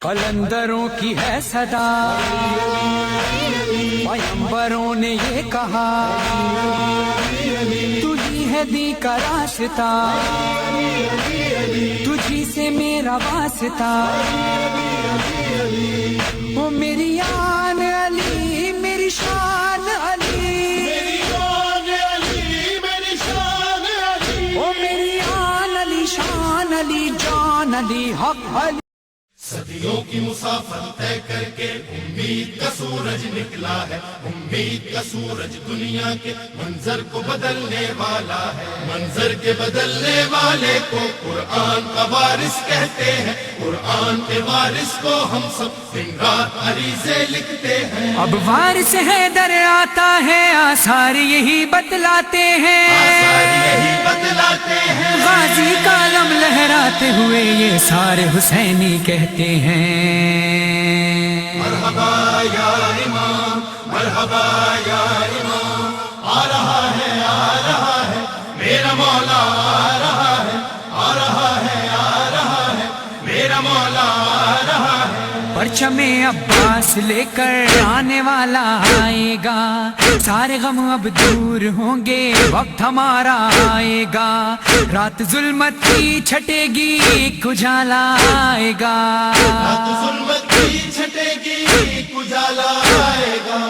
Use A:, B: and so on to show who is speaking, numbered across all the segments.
A: قلندروں کی ہے صدا، پیغمبروں نے یہ کہا، تجھی ہے دی کا راستہ، تجھی سے میرا واسطہ، او میری آن علی، میری شان علی، او میری آن علی، شان علی، جان علی، حق علی۔
B: صدیوں کی مسافت طے کر کے امید کا سورج نکلا ہے، امید کا سورج دنیا کے منظر کو بدلنے والا ہے، منظر کے بدلنے والے کو قرآن کا وارث کہتے ہیں، قرآن کے وارث کو ہم سب دن رات عریضے لکھتے ہیں۔
A: اب وارث حیدر آتا ہے، آثار یہی بتلاتے ہیں،
B: آثار یہی بتلاتے ہیں،
A: غازی کا علم لہراتے ہوئے یہ سارے حسینی کہتے ہیں۔
B: مرحبا یا امام، مرحبا یا امام، آ رہا ہے میرا مولا، آ رہا ہے میرا مولا، آ رہا ہے۔
A: پرچم عباس لے کر آنے والا آئے گا، سارے غم اب دور ہوں گے، وقت ہمارا آئے گا، رات ظلمت کی چھٹے گی، ایک اجالا آئے گا،
B: رات ظلمت کی چھٹے گی، ایک اجالا آئے گا۔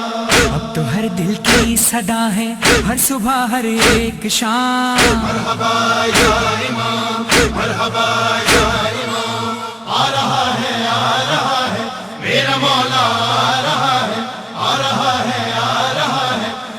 A: اب تو ہر دل کی صدا ہے، ہر صبح ہر ایک شام،
B: مرحبا یا امام، مرحبا یا امام، آ رہا ہے میرا مولا، آ رہا ہے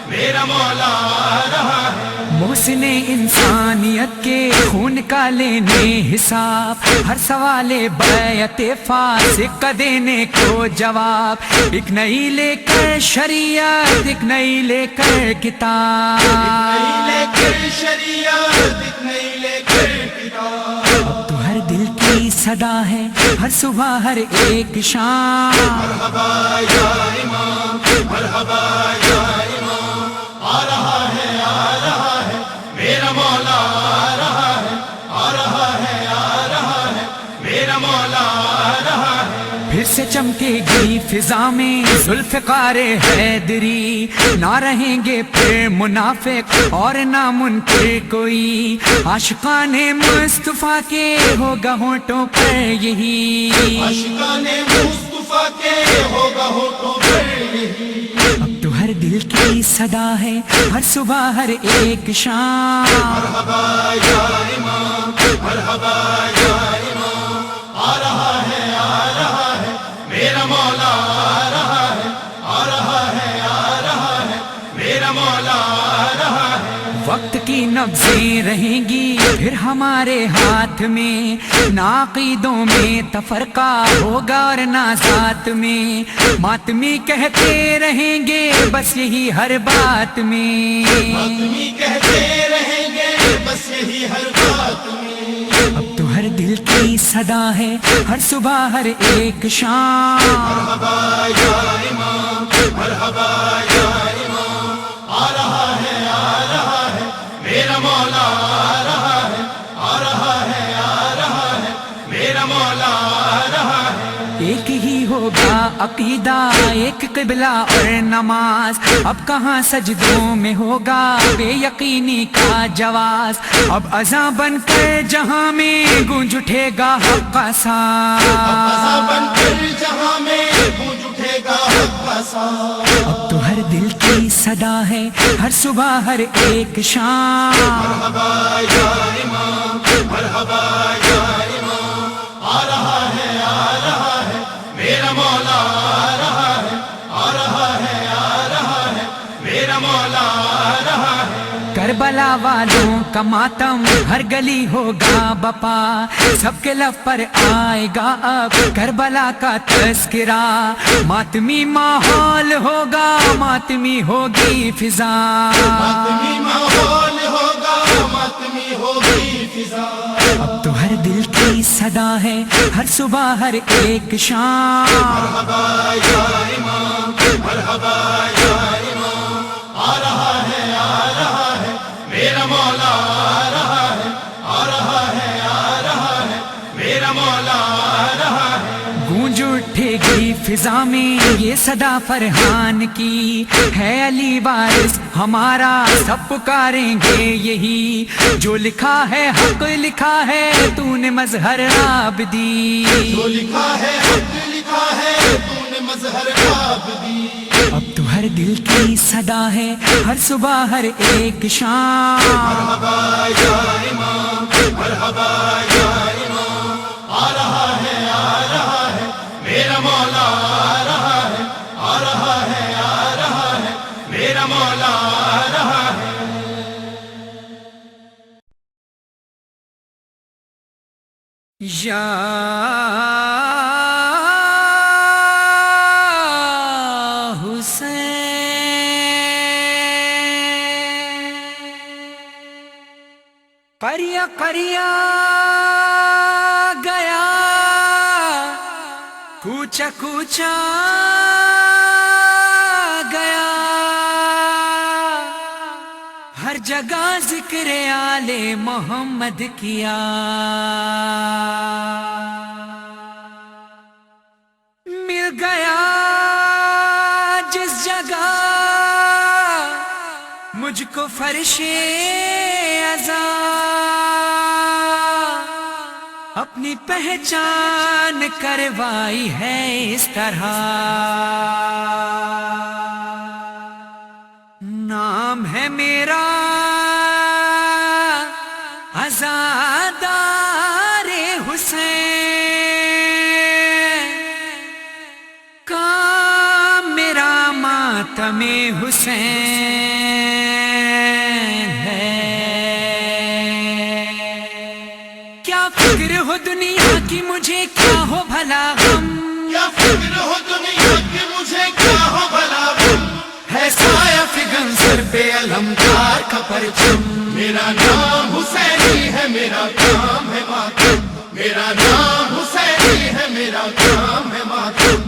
B: میرا مولا، آ رہا ہے۔
A: محسن انسانیت کے خون کا لینے حساب، ہر سوال بیعت فاسق کا دینے کو جواب، ایک نئی لے کر شریعت، ایک نئی لے کر کتاب،
B: نئی لے کر شریعت، ایک نئی لے کر کتاب۔
A: اب تو ہر دل کی صدا ہے، ہر صبح ہر ایک شام،
B: مرحبا یا امام، مرحبا یا امام، آ رہا ہے میرا مولا، آ رہا ہے میرا مولا، آ رہا ہے۔
A: پھر سے چمکے گی فضا میں ذوالفقار حیدری، نہ رہیں گے پھر منافق اور نہ منکر کوئی، عاشقان مصطفیٰ کے ہوگا ہونٹوں پر یہی،
B: عاشقان مصطفیٰ کے ہوگا ہونٹوں پر یہی۔
A: اب تو ہر دل کی صدا ہے، ہر صبح ہر ایک شام،
B: مرحبا یا امام، مرحبا یا امام، آ رہا ہے میرا مولا، آ رہا ہے میرا مولا، آ رہا ہے۔
A: وقت کی نبضیں رہیں گی پھر ہمارے ہاتھ میں، نہ عقیدوں میں تفرقہ ہوگا اور نہ ذات میں، ماتمی کہتے رہیں گے بس یہی ہر بات میں،
B: ماتمی کہتے رہیں گے بس یہی ہر بات میں۔
A: اب تو ہر دل کی صدا ہے، ہر صبح ہر ایک شام،
B: مرحبا یا امام، مرحبا یا امام، آ رہا ہے میرا مولا، آ رہا ہے میرا مولا، آ رہا ہے۔
A: ایک ہی ہوگا عقیدہ، ایک قبلہ اور نماز، اب کہاں سجدوں میں ہوگا بے یقینی کا جواز، اب اذاں بن کر جہاں میں گونج اٹھے گا حق کا ساز،
B: فضا بن کر جہاں میں گونج اٹھے گا حق کا ساز۔
A: اب تو ہر دل کی صدا ہے، ہر صبح ہر ایک شام،
B: مرحبا یا امام، مرحبا یا امام، آ رہا ہے میرا مولا، آ رہا ہے میرا مولا، آ رہا ہے۔
A: کربلا والوں کا ماتم ہر گلی ہوگا بپا، سب کے لب پر آئے گا اب کربلا کا تذکرہ، ماتمی ماحول ہوگا، ماتمی ہوگی فضا،
B: ماتمی ماحول ہوگا، ماتمی ہوگی فضا۔
A: اب تو ہر دل کی صدا ہے، ہر صبح ہر ایک شام،
B: مرحبا یا امام، مرحبا یا امام، آ رہا ہے میرا مولا، آ رہا ہے میرا مولا، آ رہا ہے۔
A: گونج اٹھے گی فضا میں یہ صدا فرحان کی، ہے علی وارث ہمارا سب پکاریں گے یہی، جو لکھا ہے حق لکھا ہے تو نے مظہر عابدی،
B: جو لکھا ہے حق لکھا ہے تو نے مظہر عابدی۔
A: اب تو ہر دل کی صدا ہے ہر صبح ہر ایک شام،
B: مرحبا یا امام، مرحبا یا امام، آ رہا ہے میرا مولا، آ رہا ہے آ رہا ہے آ رہا ہے میرا مولا، آ رہا ہے۔
A: یا قریہ قریہ گیا، کوچا کوچا گیا، ہر جگہ ذکر آل محمد کیا، مل گیا جس جگہ مجھ کو فرش عزا، اپنی پہچان کروائی ہے اس طرح، نام ہے میرا عزادار حسین، کام میرا ماتم حسین ہے، کیا فکر ہو دنیا کی مجھے کیا ہو بھلا غم،
B: کیا فکر ہو دنیا کی مجھے کیا ہو بھلا غم،
A: ہے سایہ فگن سر پہ علمدار کا پرچم،
B: میرا نام حسینی ہے میرا کام ہے ماتم، میرا نام حسینی ہے میرا کام ہے ماتم۔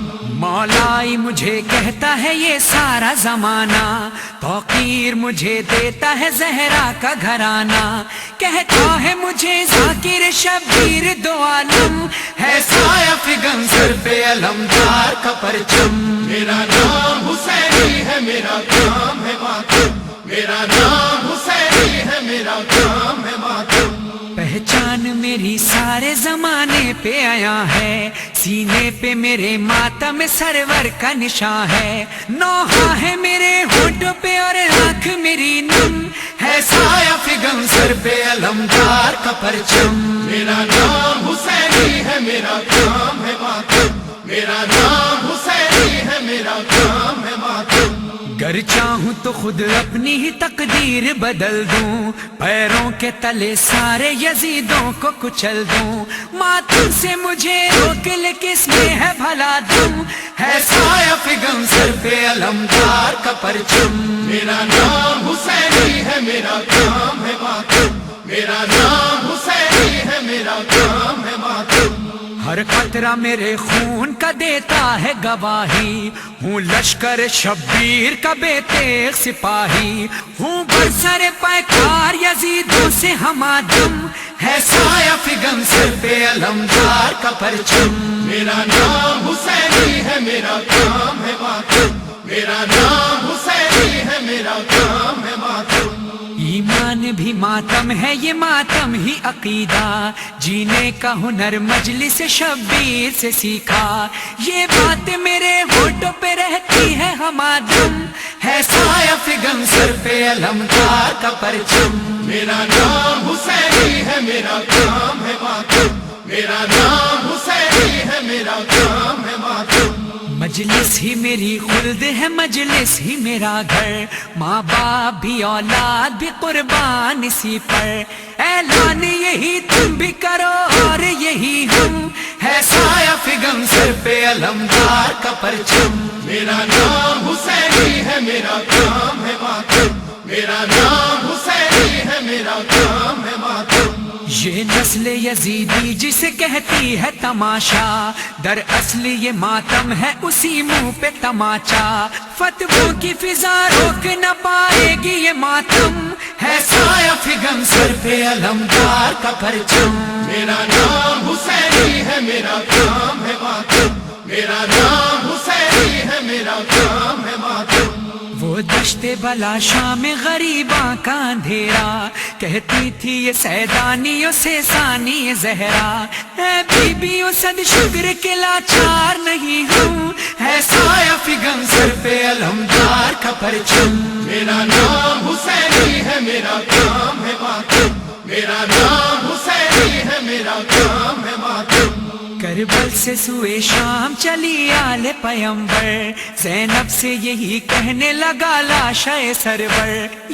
A: مولائی مجھے کہتا ہے یہ سارا زمانہ، توقیر مجھے دیتا ہے زہرا کا گھرانہ، کہتا ہے مجھے ذاکر شبیر دو عالم، ہے سایہ فگن سر پہ علمدار کا پرچم،
B: میرا نام حسینی ہے میرا کام ہے ماتم، میرا نام حسینی ہے میرا کام ہے ماتم۔
A: پہچان میری سارے زمانے پہ آیا ہے، سینے پہ میرے ماتم سرور کا نشان ہے، نوحہ ہے میرے ہونٹوں پہ اور آنکھ میری نم، ہے سایہ فگن سر پہ علمدار کا پرچم،
B: میرا نام حسینی ہے میرا کام ہے ماتم، میرا نام حسینی ہے میرا کام ہے ماتم۔
A: گر چاہوں تو خود اپنی ہی تقدیر بدل دوں، پیروں کے تلے سارے یزیدوں کو کچل دوں، ماتم سے مجھے روک لے کس میں ہے بھلا دم، ہے سایہ فگن سر پہ علمدار کا پرچم،
B: میرا نام حسینی ہے میرا کام ہے ماتم، میرا نام حسینی ہے میرا کام ہے ماتم۔
A: ہر قطرہ میرے خون کا دیتا ہے گواہی، ہوں لشکر شبیر کا بے تیغ سپاہی، ہوں برسر پیکار یزیدوں سے ہمادم، ہے سایہ فگن سر پہ علمدار کا پرچم،
B: میرا نام حسینی ہے میرا کام ہے ماتم، میرا نام حسینی ہے میرا کام ہے ماتم۔
A: ایمان بھی ماتم ہے یہ ماتم ہی عقیدہ، جینے کا ہنر مجلس شبیر سے سیکھا، یہ بات میرے ہونٹوں پہ رہتی ہے ہمادم، ہے سایہ فگن سر پہ علمدار کا پرچم،
B: میرا نام حسینی ہے میرا کام ہے ماتم، میرا نام حسینی ہے میرا کام ہے ماتم۔
A: مجلس ہی میری خلد ہے مجلس ہی میرا گھر، ماں باپ بھی اولاد بھی قربان اسی پر، اعلان یہی تم بھی کرو اور یہی ہم، ہے سایہ فگن سر پہ علمدار کا پرچم،
B: میرا نام حسینی ہے میرا کام ہے ماتم، میرا نام حسینی ہے میرا کام ہے ماتم۔
A: یہ نسل یزیدی جسے کہتی ہے تماشا، در اصل یہ ماتم ہے اسی منہ پہ تماچا، فتووں کی فضا روک نہ پائے گی یہ ماتم، ہے سایہ فگن سر پہ علمدار کا پرچم،
B: میرا نام حسینی ہے میرا کام ہے ماتم، میرا نام حسینی ہے، میرا کام ہے ماتم۔
A: وہ دشت بلا شام غریباں کا اندھیرا، کہتی تھی یہ سیدانیوں سے ثانی زہرا، اے بیبیوں صد شکر کے لاچار نہیں ہوں، ہے سایہ فگن سر پہ علمدار کا پرچم۔
B: میرا نام حسینی ہے، میرا کام ہے ماتم، میرا نام حسینی ہے، میرا کام ہے ماتم۔
A: کربل سے سوئے شام چلی آل پیمبر، زینب سے یہی کہنے لگا لاشہ سرور،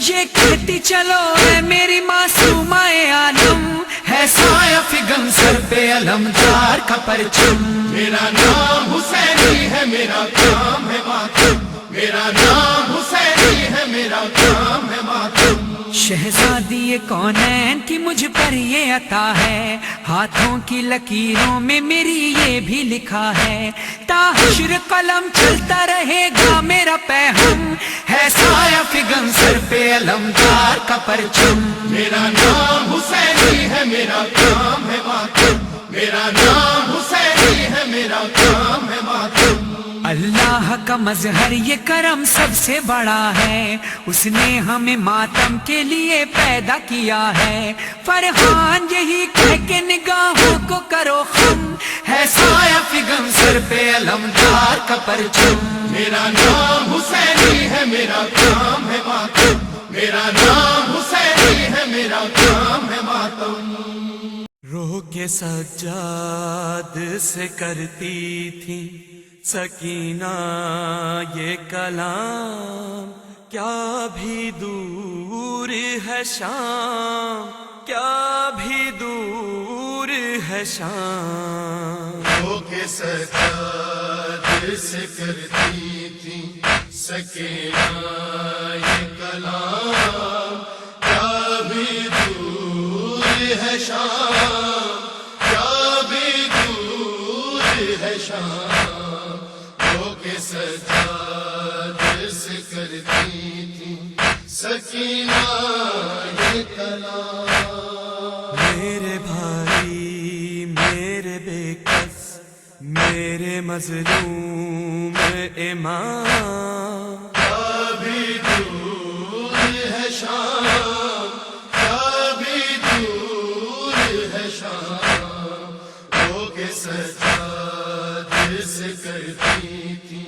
A: یہ کہتی چلو اے میری معصومہ عالم، ہے سایہ فگن سر پہ علمدار کا پرچم۔
B: میرا نام حسینی ہے، میرا کام ہے ماتم، میرا نام حسینی ہے، میرا کام ہے ماتم۔
A: شہزادی کونین کی مجھ پر یہ عطا ہے، ہاتھوں کی لکیروں میں میری یہ بھی لکھا ہے، تا حشر قلم چلتا رہے گا میرا پیغام، ہے سایہ فگن سر پہ علمدار کا پرچم۔
B: میرا نام حسینی ہے، میرا کام ہے ماتم، میرا نام حسینی ہے، میرا کام ہے ماتم۔
A: اللہ کا مظہر یہ کرم سب سے بڑا ہے، اس نے ہمیں ماتم کے لیے پیدا کیا ہے، فرحان یہی کہہ کے نگاہوں کو کرو خم، ہے سایہ فگن سر پہ علمدار کا پرچم۔
B: میرا نام حسینی ہے، میرا کام ہے ماتم، میرا نام حسینی ہے، میرا کام ہے ماتم۔
C: رو کے سجاد سے کرتی تھی سکینہ یہ کلام، کیا بھی دور ہے شام، کیا بھی دور ہے شام۔
B: رو کے سجاد سے کرتی تھی سکینہ یہ کلام، کیا بھی دور ہے شام، کیا بھی دور ہے شام۔ رو کے سجاد سے کرتی تھی سکینہ یہ کلام۔
C: میرے بھائی میرے بے کس میرے مظلوم امام،
B: کیا بھی دور ہے شام، کیا بھی دور ہے شام۔ رو کے سجاد سے کرتی تھی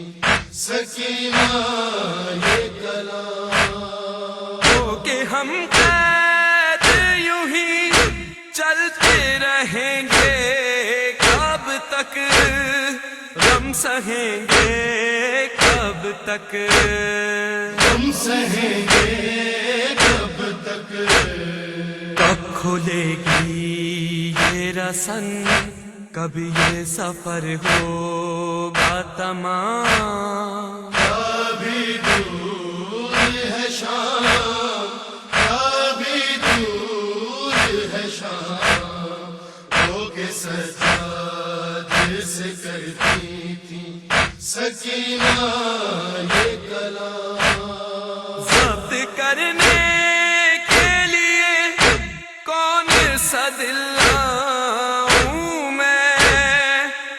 B: سکینہ یہ کلام۔
C: تو کہ ہم قید یوں ہی چلتے رہیں گے، کب تک غم سہیں گے، کب تک
B: ہم سہیں گے کب تک،
C: کب کھلے گی یہ رسن، کب یہ سفر ہوگا تمام۔
B: کیا بھی دور ہے شام، کیا بھی دور ہے شام۔ رو کے سجاد سے کرتی تھی سکینہ یہ کلام۔
C: ضبط کرنے کے لیے کون سا دل لاؤں میں،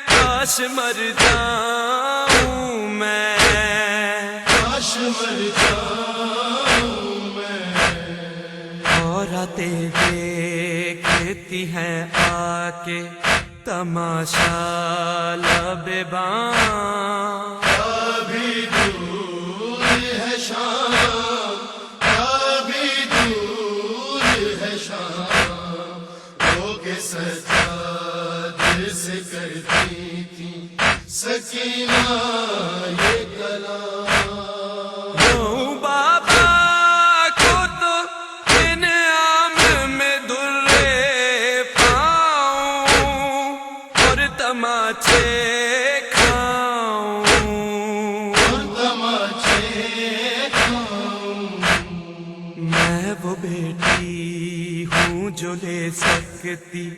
C: کاش مر جاؤں میں،
B: کاش مر جاؤں میں۔
C: عورتیں دیکھتی ہیں آ کے تماشا لب باں،
B: کیا بھی دور ہے شام، کیا بھی دور ہے شام۔ رو کے سجاد سے کرتی تھی سکینہ یہ کلام۔
C: رو بابا کو تو انعام میں درے پاؤں اور تماچے کھاؤں،
B: اور تماچے کھاؤں۔
C: میں وہ بیٹی ہوں جو لے سکتی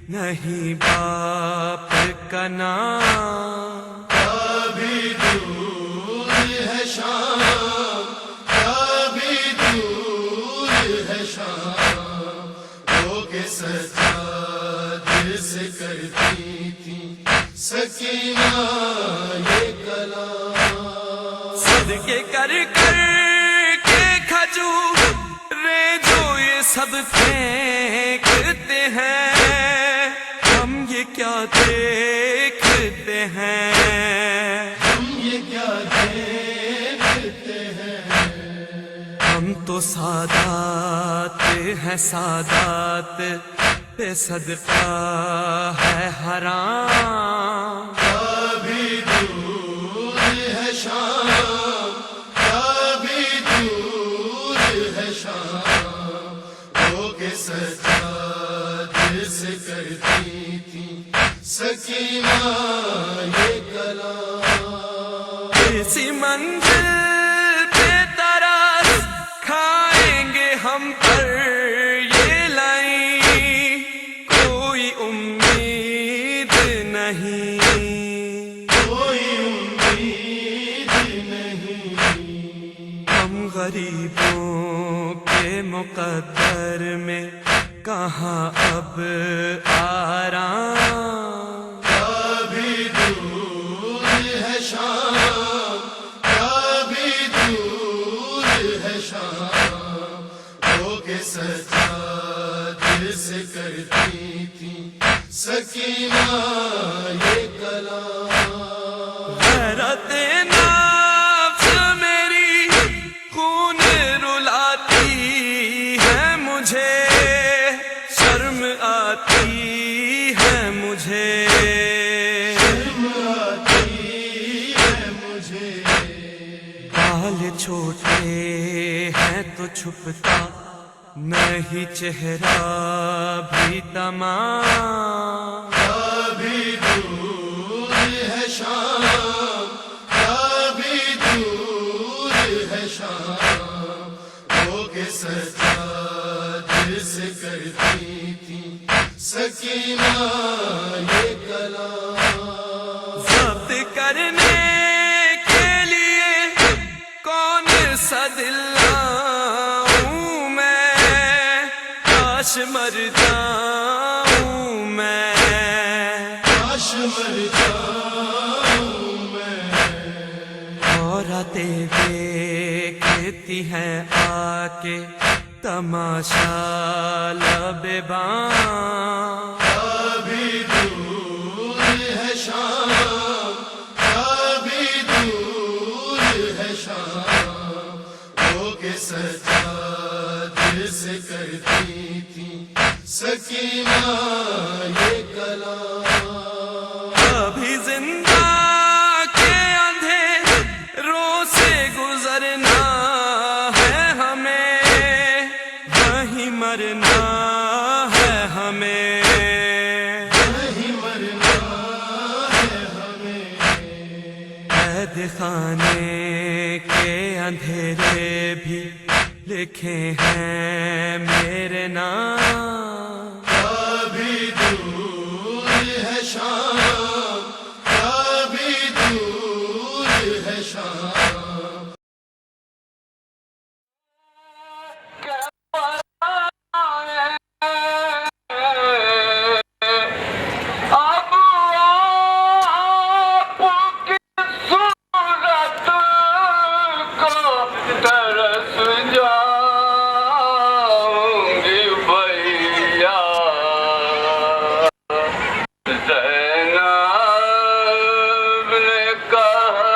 C: نہیں باپ کا نام،
B: کیا بھی دور ہے شام، کیا بھی دور ہے شام۔ رو کے سجاد سے کرتی تھی سکینہ
C: کے کر کر کے کھجورے جو یہ سب پھینکتے ہیں، ہم یہ کیا دیکھتے ہیں؟
B: ہم یہ کیا دیکھتے ہیں؟
C: ہم تو سادات ہیں، سادات پہ صدقہ ہے حرام.
B: کبھی دور ہے شام، کبھی دور ہے شام، وہ کہ سجاد سے کرتی تھی سکینہ یہ کلام.
C: اسی منزل پہ ترس کھائیں گے ہم پر یہ لائیں، کوئی امید نہیں،
B: کوئی امید نہیں.
C: ہم غریبوں کے مقدر میں کہاں اب آرام.
B: کبھی دور ہے شام، کبھی دور ہے شام، وہ کہ سجاد سے کرتی تھی سکینہ یہ کلام.
C: غیرت نفس میری خون رلاتی ہے مجھے، شرم آتی ہے مجھے،
B: آتی ہے مجھے.
C: بال چھوٹے ہیں تو چھپتا نہیں چہرہ بھی تمام.
B: کبھی دور ہے شام، کبھی دور ہے شام، وہ کہ سجاد سے کرتی تھی سکینہ یہ کلام.
C: ضبط کرنے کے لیے کون سا دل لاؤں میں، کاش مر جاؤں میں.
B: کاش مر جاؤں میں.
C: عورتیں دیکھتی ہیں آ کے تماشا لب باں.
B: کبھی دور ہے شام، کبھی دور ہے شام، وہ کہ سجاد سے کرتی تھی سکینہ یہ کلام.
C: ابھی زندہ کے اندھیروں سے گزرنا ہے ہمیں، وہیں مرنا ہے ہمیں.
B: نہیں مرنا ہے ہمیں.
C: قید خانے کے اندھیرے بھی لکھے ہیں میرے نام.
B: کبھی دور ہے شام، کبھی دور ہے شام.
D: اب آپ کی صورت کو ترس جاؤں گی بھیا. زینب نے کہا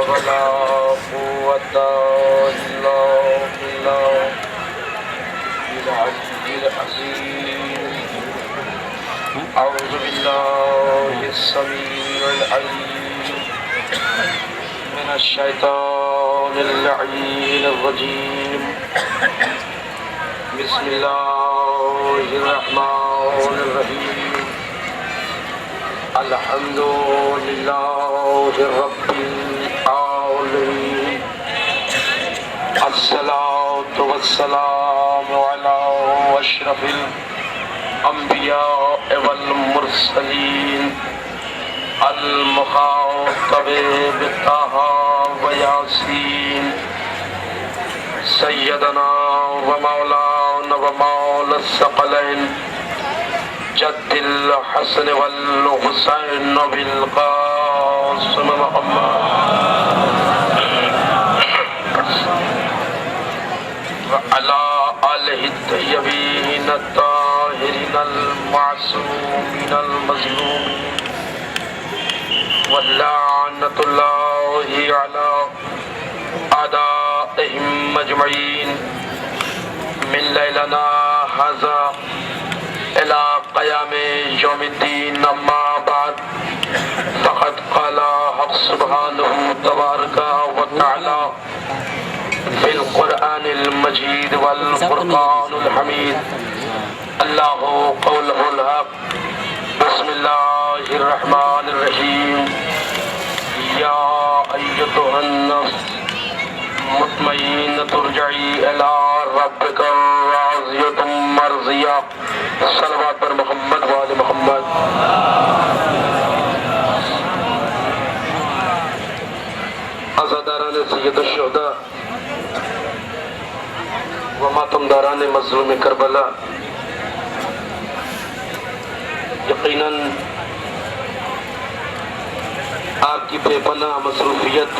D: ولا قوة إلا بالله العلي العظيم أعوذ بالله السميع العليم من الشيطان اللعين الرجيم بسم الله الرحمن الرحيم الحمد لله رب العالمين الصلاة والسلام على أشرف الأنبياء والمرسلين المخاطب بطه وياسين سيدنا ومولانا ومولى الثقلين جد الحسن والحسين بالقاسم محمد وعلى آله الطيبين الطاهرين المعصومين المظلومين ولعنة الله على أعدائهم أجمعين من ليلنا هذا إلى قيام يوم الدين أما بعد فقد قال حق سبحانه تبارك وتعالى في القرآن المجيد والفرقان الحميد الله قوله الحق بسم الله الرحمن الرحيم يا أيتها النفس مطمئنة ارجعي إلى ربك راضية مرضية صلوات پر محمد وآل محمد عزاداران سید الشہداء و ماتمداران مظلوم کربلا، یقیناً آپ کی بے پناہ مصروفیت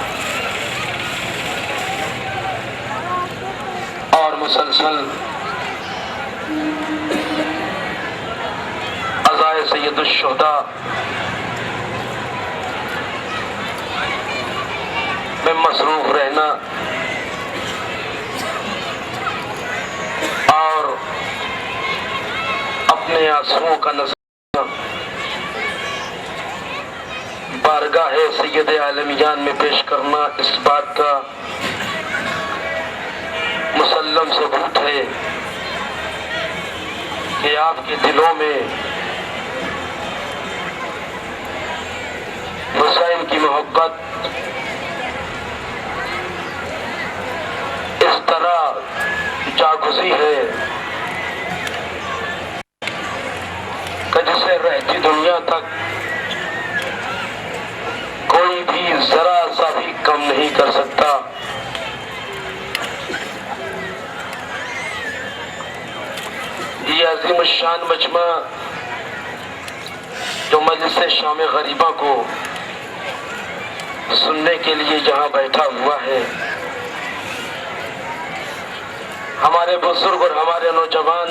D: اور مسلسل عزائے سید الشہداء میں مصروف رہنا اور اپنے آنسوؤں کا نذرانہ بارگاہ سید عالمیان میں پیش کرنا اس بات کا مسلم ثبوت ہے کہ آپ کے دلوں میں حسین کی محبت اس طرح جاگزی ہے کہ جسے رہتی دنیا تک کوئی بھی ذرا سا بھی کم نہیں کر سکتا۔ یہ عظیم الشان مجمع جو مجلس شام غریبہ کو سننے کے لیے جہاں بیٹھا ہوا ہے، ہمارے بزرگ اور ہمارے نوجوان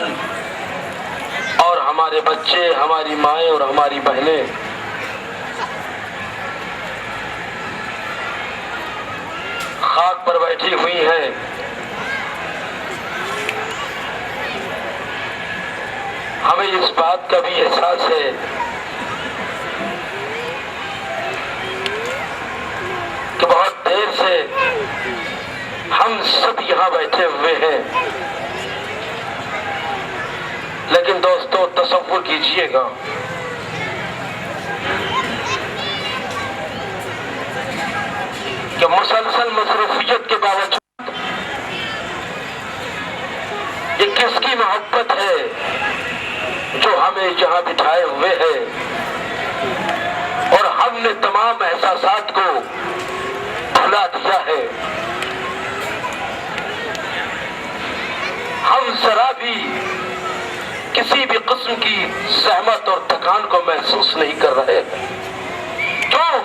D: اور ہمارے بچے، ہماری مائیں اور ہماری بہنیں خاک پر بیٹھی ہوئی ہیں، ہمیں اس بات کا بھی احساس ہے کہ بہت دیر سے ہم سب یہاں بیٹھے ہوئے ہیں، لیکن دوستو تصور کیجئے گا کہ مسلسل مصروفیت کے باوجود یہ کس کی محبت ہے جو ہمیں یہاں بٹھائے ہوئے ہے، اور ہم نے تمام احساسات کو بھلا دیا ہے، ہم ذرا بھی کسی بھی قسم کی زحمت اور تھکان کو محسوس نہیں کر رہے۔ کیوں؟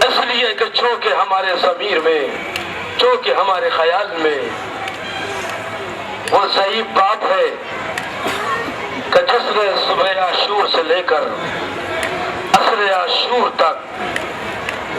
D: اس لیے کہ چونکہ ہمارے ضمیر میں، چونکہ ہمارے خیال میں وہ ضعیف بات ہے کہ جس نے صبح عاشور سے لے کر عصر عاشور تک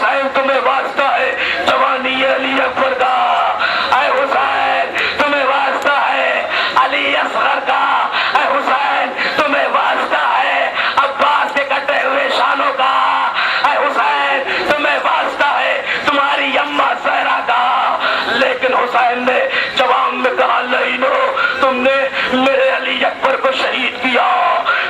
D: حسین تمہیں واسطہ ہے جوانی علی اکبر کا، اے حسین تمہیں واسطہ ہے علی اصغر کا، اے حسین تمہیں واسطہ ہے عباس کے کٹے ہوئے شانوں کا، اے حسین تمہیں واسطہ ہے تمہاری اماں زہرا کا۔ لیکن حسین نے جواب میں کہا نہیں نو، تم نے میرے علی اکبر کو شہید کیا،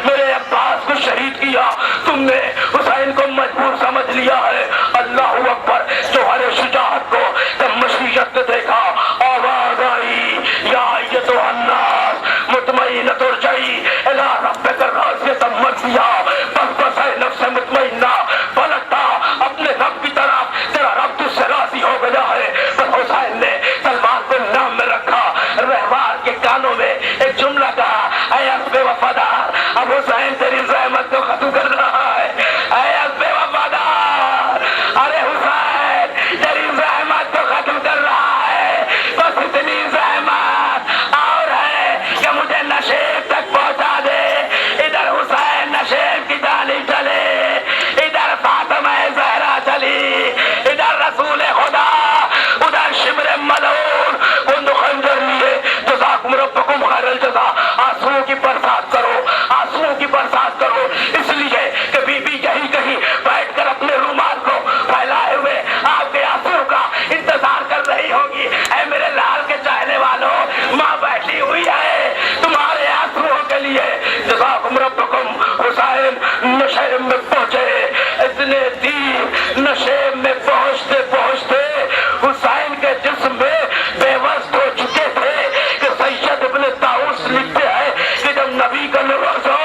D: میرے عباس کو شہید کیا، تم نے حسین کو مجبور سمجھ لیا ہے۔ اللہ اکبر، جوہر شجاعت کو جب مشیت نے دیکھا آواز آئی یا ایتھا الناس مطمئنۃ ارجعی الی ربک راضیۃ مرضیہ، بس بس ہے نفس مطمئنہ، پلٹا اپنے رب کی طرف، تیرا رب تجھ سے راضی ہو گیا ہے۔ بس حسین نے سلمان کو نام میں رکھا، رہبار کے کانوں میں ایک جملہ کہا، اے حسب وفادار، اب حسین تیری زحمت کو ختم کر رہا ہے، اے حسب وفادار، ارے حسین تیری زحمت کو ختم کر رہا ہے، بس اتنی زحمت اور ہے کہ مجھے نشیب تک پہنچا دے۔ ادھر حسین نشیب کی جانب چلے، ادھر فاطمہ زہرا چلی، ادھر رسول خدا، ادھر شمر ملعون، کند خنجر لیے، جزاکم ربکم خیر الجزا، آنسوؤں کی برسات کرو، آنسوؤں کی برسات کرو، اس لیے کہ بی بی یہی کہیں بیٹھ کر اپنے رومال کو پھیلائے ہوئے آپ کے آنسوؤں کا انتظار کر رہی ہوگی۔ اے میرے لال کے چاہنے والوں، ماں بیٹھی ہوئی ہے تمہارے آنسوؤں کے لیے۔ جزاکم ربکم۔ حسین نشیب میں پہنچے، اتنے دیر نشیب میں پہنچتے پہنچتے حسین کے جسم میں بے وسط ہو چکے تھے کہ سید ابن طاؤس لکھتے ہیں کہ جب نبی کا نوازا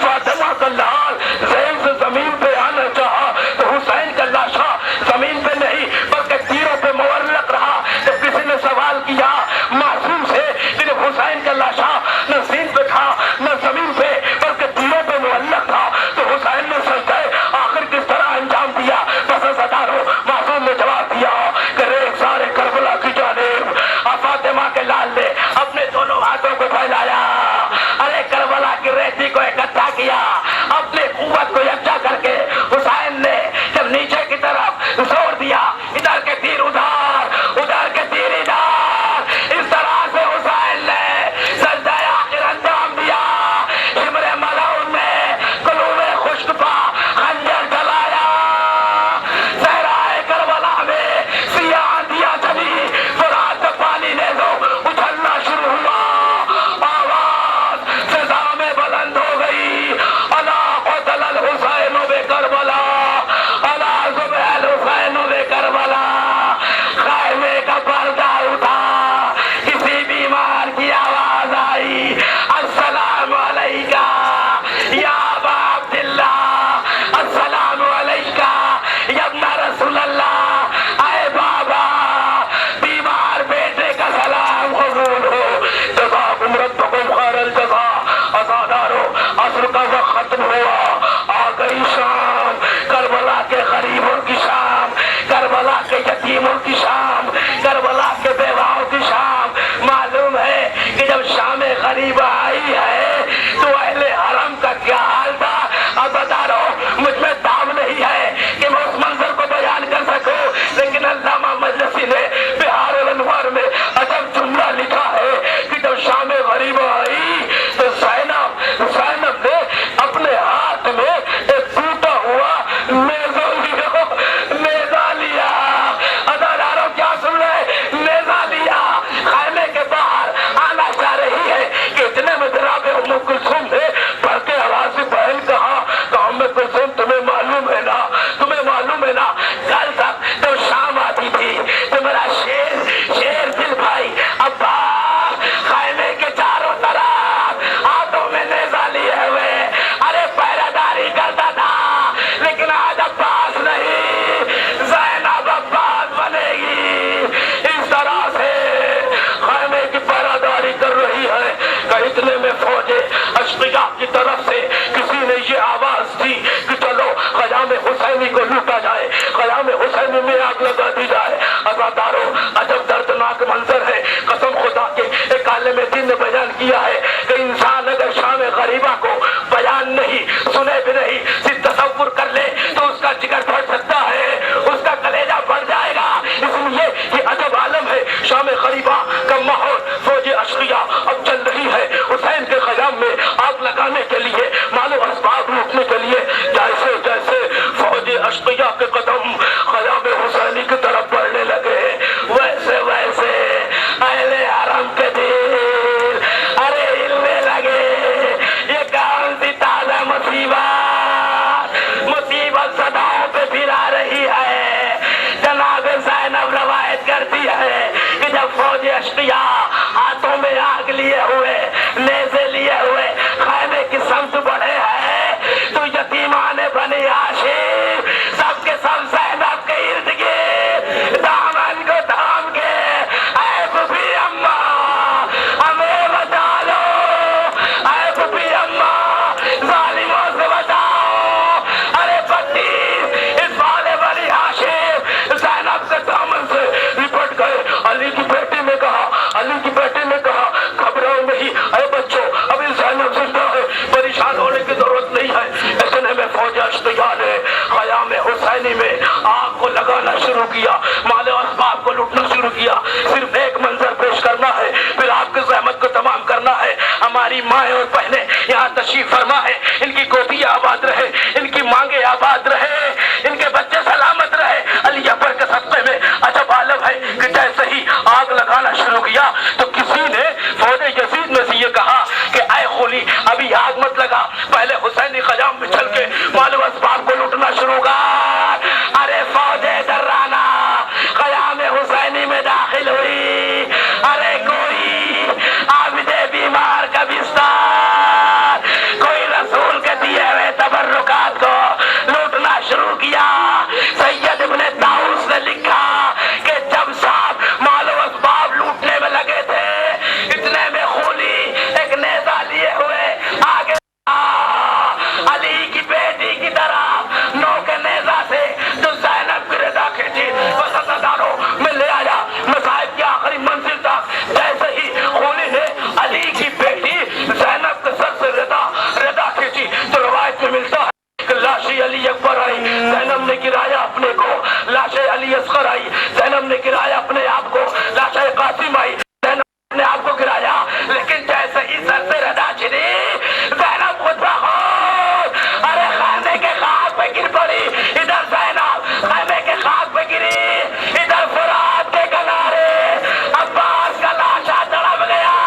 D: فاطمہ کا لال زین سے زمین پہ آنا چاہا تو حسین کا لاشا زمین پہ نہیں بلکہ تیروں پہ معلق رہا۔ جب کسی نے سوال کیا معصوم سے کہ جب حسین کا لاشا نہ زین پہ تھا نہ زمین پہ بلکہ تیروں پہ معلق تھا تو حسین نے سجدہ آخر کس طرح انجام دیا؟ بس ستاروں معصوم نے جواب دیا کہ ریخ سارے کربلا کی جانب، فاطمہ کے لال نے اپنے دونوں ہاتھوں کو پھیلایا، ارے کربلا کی ریتی کو اکٹھا کیا، اپنے قوت کو یکجا کر کے حسین نے جب نیچے کی طرف زور دیا، ادھر کے تیر ادھر، ادھر کے تیر ادھر، اس طرح سے حسین نے سجدہ آخر انجام دیا۔ شمر ملعون میں قلوب خشک پا خنجر چلایا، صحرائے کربلا میں سیاہ آندیاں چلی، فرات تک پانی نے دو اچھلنا شروع ہوا، آواز فضا میں بلند ہو گئی، الا قتل الحسین بکربلا، الا ذبح الحسین بکربلا۔ خیمے کا پردہ اٹھا، کسی بیمار کی آواز آئی، السلام علیکہ یا ابا عبداللہ، السلام علیکہ یا ابن رسول اللہ، اے بابا بیمار بیٹے کا سلام قبول ہو۔ جزاکم ربکم خیر الجزا۔ عزادارو عصر کا وقت ختم ہوا، آ گئی شام، کربلا کے غریبوں کی شام، کربلا کے یتیموں کی شام، کربلا کے بیواؤں کی شام۔ معلوم ہے کہ جب شام غریبہ آئی ہے تو اہل حرم کا کیا حال تھا؟ اب بتا رہا ہوں، مجھ میں دام نہیں ہے کہ میں اس منظر کو بیان کر سکوں، لیکن علامہ مجلسی نے بہار الانوار میں عجب جملہ لکھا ہے کہ جب شام غریبہ آئی تو زینب نے اپنے ہاتھ میں ایک ٹوٹا ہوا نیزہ لیا، غریبہ کا ماحول فوج اشقیہ اب چل رہی ہے حسین کے خیام میں آگ لگانے کے لیے، مال و اسباب لوٹنے کے لیے۔ جیسے جیسے فوج اشقیہ کے قدم خیام حسینی کی طرف بڑھنے لگے، ویسے ویسے اہل حرم کے دل ارے ہلنے لگے۔ یہ کون سی تازہ مصیبت صداؤں پہ پھرا رہی ہے؟ جناب زینب روایت کرتی ہے کہ جب فوج اشقیہ ہاتھوں میں آگ لیے ہوئے، نیزے لیے ہوئے خیمے کی سمت بڑھے ہیں، تو یتیمان بنی ہاشم سب کے سب زینب کے ارد گرد دامن کو تھام کے، اے پھوپھی اماں ہمیں بچا لو، اے پھوپھی اماں ظالموں سے بچاؤ۔ ارے پٹی اس والے بنی ہاشم زینب کے دامن سے لپٹ گئے۔ علی کی بیٹی نے کہا، علی کی بیٹی نے کہا گھبراؤ نہیں، اے بچوں ابھی زینب زندہ ہے، پریشان ہونے کی ضرورت نہیں ہے۔ اتنے میں فوج اشقیہ نے خیام حسینی میں آگ کو لگانا شروع کیا، مال و اسباب کو لوٹنا شروع کیا۔ صرف ایک منظر پیش کرنا ہے، پھر آپ کی زحمت کو تمام کرنا ہے۔ ہماری مائیں اور بہنیں یہاں تشریف فرما ہے، ان کی گودیاں آباد رہے، ان کی مانگیں آباد رہے، ان کے بچے سلامت رہے۔ علی اکبر کے صدقے میں عجب عالم ہے کہ جیسے ہی آگ لگانا شروع کیا تو کسی نے فوج یزید میں سے یہ کہا کہ اے خولی ابھی آگ مت لگا، پہلے حسینی خیام میں چل کے مال و اسباب کو لوٹنا شروع کر۔ ارے فوج درانہ خیام حسینی میں داخل ہوئی، ارے کوئی عابد بیمار کا بستر، کوئی رسول کے دیے ہوئے تبرکات کو لوٹنا شروع کیا۔ سید ابن طاؤس نے لکھا کہ جب صاحب مال و اسباب لوٹنے میں لگے تھے، اتنے میں خولی ایک نیزہ لیے ہوئے آگے علی کی بیٹی کی طرف نوک نیزہ سے جو زینب کی رضا کھینچی، بس داروں میں لے آیا مصائب کی آخری منزل تک۔ جیسے ہی خولی نے علی کی بیٹی زینب کے سر سے رضا کھینچی تو روایت میں ملتا ہے کہ لاشی علی اکبر آئی، زینب نے گرایا اپنے کو، لاشی علی اصغر آئی، زینب نے گرایا اپنے آپ کو، لاشی قاسم آئی، زینب نے آپ کو گرایا۔ لیکن جیسے ہی سر سے رضا چھنی، زینب خود بخود ارے خیمے کے خاک پہ گر پڑی۔ ادھر زینب خیمے کے خاک پہ گری، ادھر فرات کے کنارے عباس کا لاشا تڑپ گیا۔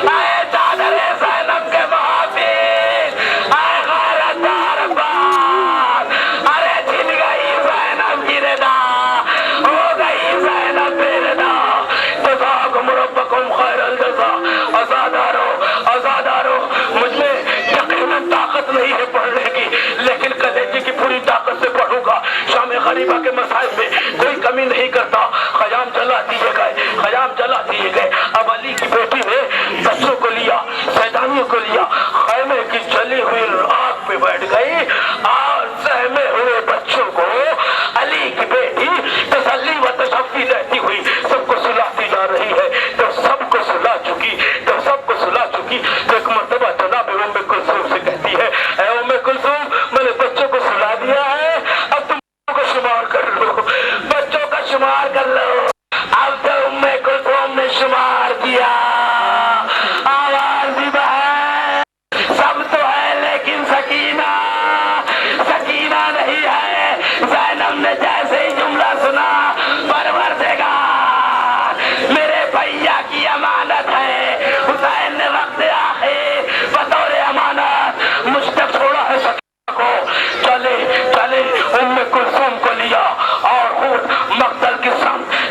D: اے چادر زینب کے محافظ، اے غیرتدار عباس، ارے چھن گئی زینب کی رضا، ہو گئی زینب بے رضا۔ جزاکم ربکم خیر الجزا۔ آزادارو مجھ میں یقیناً طاقت نہیں ہے پڑھنے کی، لیکن کلیجے کی پوری طاقت سے پڑھوں گا۔ شام غریبہ کے مسائل میں کوئی کمی نہیں کرتا۔ خیام جلا دیے گئے، خیام جلا دیے گئے۔ اب علی کی بیٹی نے بچوں کو لیا، سیدانیوں کو لیا، خیمے کی جلی ہوئی آگ پہ بیٹھ گئی اور سہمے ہوئے بچوں کو علی کی بیٹی تسلی و تشفی دیتی ہوئی سب کو سلاتی جا رہی ہے۔ جب سب کو سلا چکی، تو ایک مرتبہ جناب ام کلثوم سے کہتی ہے، اے ام کلثوم میں نے بچوں کو سلا دیا ہے، اب تم بچوں کا شمار کر لو، بچوں کا شمار کر لو۔ اب تو ام کلثوم نے شمار کیا، آواز بھی بہن سب تو ہے لیکن سکینہ نہیں ہے۔ زینب نے جیسے ہی جملہ سنا، پروردگار میرے بھیا کی امانت ہے، حسین نے وقت آخر بطور امانت مجھ تک چھوڑا ہے سکینہ کو۔ چلے ام کلثوم کو لیا اور خود مقتل کی سمت